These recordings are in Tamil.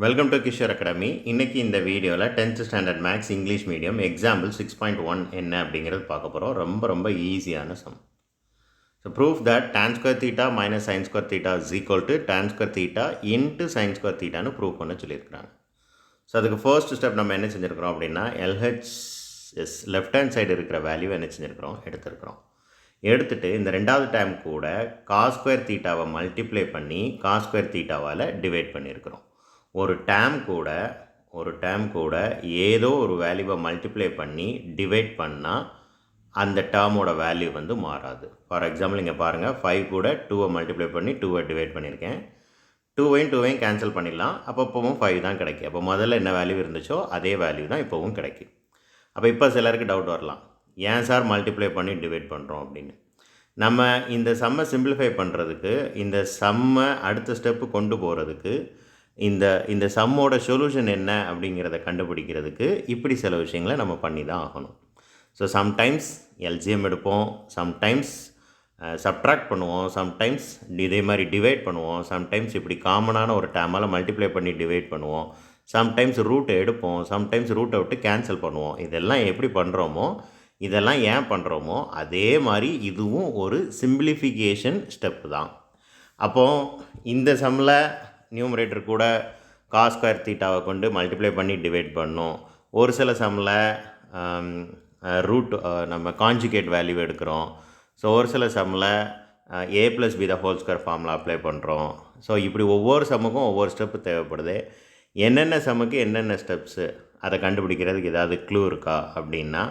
Welcome to Kishore academy. இன்றைக்கி இந்த வீடியோவில் 10th standard maths English medium example 6.1 என்ன அப்படிங்கிறது பார்க்க போகிறோம். ரொம்ப ஈஸியான sum. So proof that tan square theta minus sin square theta is equal to tan square theta into sin square thetaன்னு ப்ரூவ் பண்ண சொல்லியிருக்கிறாங்க. ஸோ அதுக்கு ஃபர்ஸ்ட் ஸ்டெப் நம்ம என்ன செஞ்சுருக்கிறோம் அப்படின்னா LHS லெஃப்ட் ஹேண்ட் சைடு இருக்கிற வேல்யூ என்ன செஞ்சுருக்கிறோம் எடுத்துகிட்டு இந்த ரெண்டாவது டைம் கூட cos square thetaவை மல்டிப்ளை பண்ணி cos square thetaவால் டிவைட் பண்ணியிருக்கிறோம். ஒரு டேம் கூட ஏதோ ஒரு வேல்யூவை மல்டிப்ளை பண்ணி டிவைட் பண்ணால் அந்த டேர்மோட வேல்யூ வந்து மாறாது. ஃபார் எக்ஸாம்பிள் இங்கே பாருங்கள், 5 கூட 2வை மல்டிப்ளை பண்ணி 2வை டிவைட் பண்ணியிருக்கேன். 2வையும் கேன்சல் பண்ணிடலாம். இப்போவும் 5 தான் கிடைக்கும். அப்போ முதல்ல என்ன வேல்யூ இருந்துச்சோ அதே வேல்யூ தான் இப்போவும் கிடைக்கும். இப்போ சிலருக்கு டவுட் வரலாம், ஏன் சார் மல்டிப்ளை பண்ணி டிவைட் பண்ணுறோம் அப்படின்னு. நம்ம இந்த சம்மை சிம்பிளிஃபை பண்ணுறதுக்கு, இந்த சம்மை அடுத்த ஸ்டெப்பு கொண்டு போகிறதுக்கு, இந்த சம்மோட சொல்யூஷன் என்ன அப்படிங்கிறத கண்டுபிடிக்கிறதுக்கு இப்படி சில விஷயங்களை நம்ம பண்ணி தான் ஆகணும். ஸோ சம்டைம்ஸ் எல்சிஎம் எடுப்போம், சம்டைம்ஸ் சப்ட்ராக்ட் பண்ணுவோம், சம்டைம்ஸ் இதே மாதிரி டிவைட் பண்ணுவோம், சம்டைம்ஸ் இப்படி காமனான ஒரு டேமால் மல்டிப்ளை பண்ணி டிவைட் பண்ணுவோம், சம்டைம்ஸ் ரூட்டை எடுப்போம், சம்டைம்ஸ் ரூட்டை விட்டு கேன்சல் பண்ணுவோம். இதெல்லாம் எப்படி பண்ணுறோமோ, இதெல்லாம் ஏன் பண்ணுறோமோ அதே மாதிரி இதுவும் ஒரு சிம்பிளிஃபிகேஷன் ஸ்டெப்பு தான். அப்போது இந்த சம்மில் நியூமரேட்டர் கூட cos square thetaவை கொண்டு மல்டிப்ளை பண்ணி டிவைட் பண்ணோம். ஒரு சில சம்மில் ரூட் நம்ம கான்ஜுகேட் வேல்யூ எடுக்கிறோம். ஸோ ஒரு சில சம்மில் a + b the whole square formula apply பண்ணுறோம். ஸோ இப்படி ஒவ்வொரு சம்முக்கும் ஒவ்வொரு ஸ்டெப்பு தேவைப்படுது. என்னென்ன சம்முக்கு என்னென்ன ஸ்டெப்ஸு அதை கண்டுபிடிக்கிறதுக்கு ஏதாவது க்ளூ இருக்கா அப்படின்னா,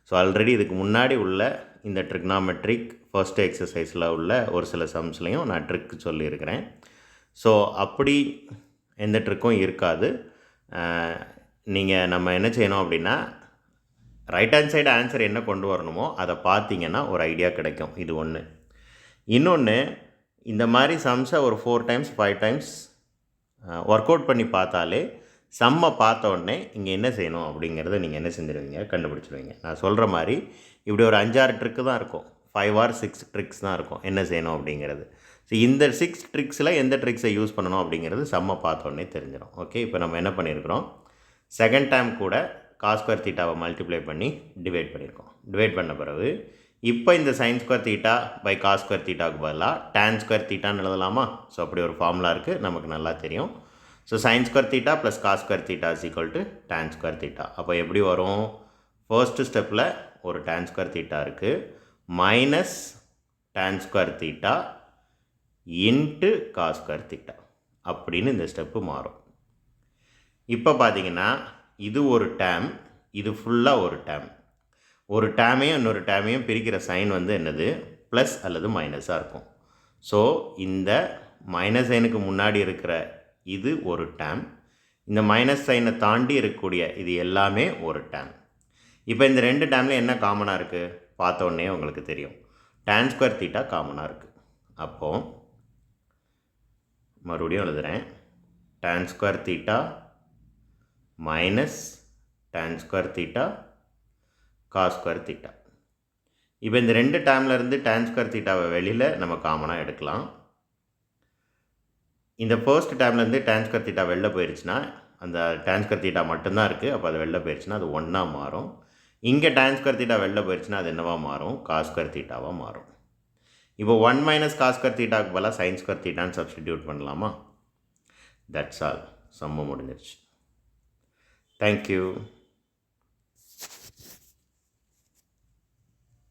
ஸோ ஆல்ரெடி இதுக்கு முன்னாடி உள்ள இந்த ட்ரிக்னாமெட்ரிக் ஃபர்ஸ்ட் எக்ஸசைஸில் உள்ள ஒரு சில சம்ஸ்லேயும் நான் ட்ரிக் சொல்லியிருக்கிறேன். ஸோ அப்படி எந்த ட்ரிக்கும் இருக்காது. நம்ம என்ன செய்யணும் அப்படின்னா, ரைட் ஹேண்ட் சைடு ஆன்சர் என்ன கொண்டு வரணுமோ அதை பார்த்தீங்கன்னா ஒரு ஐடியா கிடைக்கும். இது ஒன்று. இன்னொன்று, இந்த மாதிரி சம்ஸை ஒரு 4 times 5 times ஒர்க் அவுட் பண்ணி பார்த்தாலே சம்மை பார்த்த உடனே இங்கே என்ன செய்யணும் அப்படிங்கிறத நீங்கள் என்ன செஞ்சுருவீங்க, கண்டுபிடிச்சிடுவீங்க. நான் சொல்கிற மாதிரி இப்படி ஒரு 5-6 ட்ரிக்கு தான் இருக்கும், 5 or 6 ட்ரிக்ஸ் தான் இருக்கும் என்ன செய்யணும் அப்படிங்கிறது. ஸோ இந்த 6 ட்ரிக்ஸில் எந்த ட்ரிக்ஸை யூஸ் பண்ணணும் அப்படிங்கிறது செம்ம பார்த்தோன்னே தெரிஞ்சிடும். ஓகே, இப்போ நம்ம என்ன பண்ணியிருக்கிறோம், செகண்ட் டைம் கூட cos square thetaவை மல்டிப்ளை பண்ணி டிவைட் பண்ணியிருக்கோம். டிவைட் பண்ண பிறகு இப்போ இந்த sin square theta by cos square thetaவுக்கு பதிலாக tan square thetaன்னு எழுதலாமா? ஸோ அப்படி ஒரு ஃபார்முலா இருக்குது, நமக்கு நல்லா தெரியும். So sin square theta + cos square theta is equal to tan square theta. அப்போ எப்படி வரும், ஃபர்ஸ்ட்டு ஸ்டெப்பில் ஒரு tan square theta இருக்குது, minus tan square theta into cos square theta அப்படின்னு இந்த ஸ்டெப்பு மாறும். இப்போ பார்த்தீங்கன்னா இது ஒரு டேம், இது ஃபுல்லாக ஒரு டேம். ஒரு டேமையும் இன்னொரு டேமையும் பிரிக்கிற சைன் வந்து என்னது, ப்ளஸ் அல்லது மைனஸாக இருக்கும். ஸோ இந்த மைனஸ் சைனுக்கு முன்னாடி இருக்கிற இது ஒரு டேம், இந்த மைனஸ் சைனை தாண்டி இருக்கக்கூடிய இது எல்லாமே ஒரு டேம். இப்போ இந்த ரெண்டு டேமில் என்ன காமனாக இருக்குது பார்த்த உடனே உங்களுக்கு தெரியும், tan square theta காமனாக இருக்குது. அப்போது மறுபடியும் எழுதுகிறேன், tan square theta minus tan square theta cos square theta. இப்போ இந்த ரெண்டு டேர்மில் இருந்து tan square thetaவை வெளியில் நம்ம காமனாக எடுக்கலாம். இந்த ஃபர்ஸ்ட் டேர்ம்லேருந்து tan square theta வெளில போயிடுச்சுன்னா அந்த tan square theta மட்டும்தான் இருக்குது. அப்போ அது வெளில போயிடுச்சுன்னா அது 1ஆக மாறும். இங்கே tan square theta வெளில போயிடுச்சுன்னா அது என்னவாக மாறும், cos square thetaவாக மாறும். இப்போ 1 - cos square thetaவுக்கு பதிலாக sin square thetaன்னு சப்ஸ்டிடியூட் பண்ணலாமா? தட்ஸ் ஆல், சம்மு முடிஞ்சிருச்சு. தேங்க்யூ.